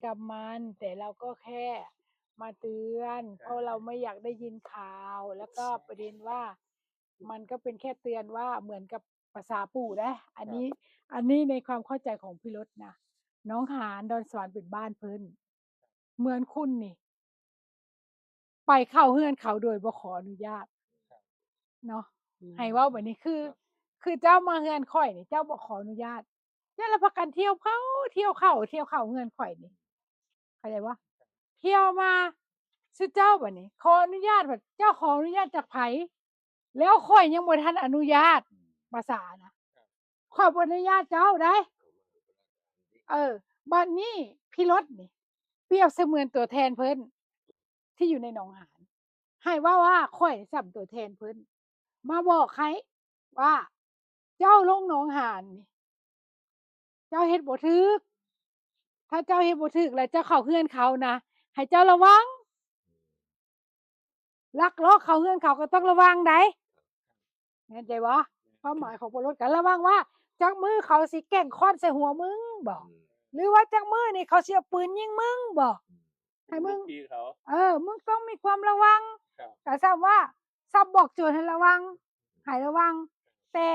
กรรมมันแต่เราก็แค่มาเตือนเพราะเราไม่อยากได้ยินข่าวแล้วก็ประเด็นว่ามันก็เป็นแค่เตือนว่าเหมือนกับภาษาปู่นะอันครับนี้อันนี้ในความเข้าใจของพี่รสนะน้องหานดอนสวรรค์เป็นบ้านเพิ่นเหมือนคุณนี่ไปเข้าเฮือนเขาโดยบ่ขออนุญาตครับเนาะอืมให้เว้าแบบนี้คือครับคือเจ้ามาเฮือนข้อยนี่เจ้าบ่ขออนุญาตเจ้าละพากันเที่ยวเข้าเที่ยวเข้าเที่ยวเข้าเฮือนข้อยนี่เข้าใจบ่เที่ยวมาซุเจ้าบัดนี้ขออนุญาตบัดเจ้าขออนุญาตจากไผแล้วข้อยยังบ่ทันอนุญาตภาษานะข้อยบ่อนุญาตเจ้าได้เออบัดนี้พี่รถนี่เปรียบเสมือนตัวแทนเพิ่นที่อยู่ในหนองหานให้ว่าข้อยส่ำตัวแทนเพิ่นมาบอกให้ว่าเจ้าลงหนองหานนี่เจ้าเฮ็ดบ่ถูกถ้าเจ้าเฮ็ดบ่ถูกแล้วเจ้าเข้าเรือนเขานะให้เจ้าระวังลักลอบเข้าเรือนเขาก็ต้องระวังไดเข้าใจบ่ความหมายของบ่รถก็ระวังว่าจักมื้อเขาสิแกล้งค้อนใส่หัวมึงบ่หรือว่าจักมื้อนี่เขาสิเอาปืนยิงมึงบ่ให้มึง ลูกพี่เขามึงต้องมีความระวังครับก็ซ้ำว่าซ้ำบอกโจรให้ระวังให้ระวังแต่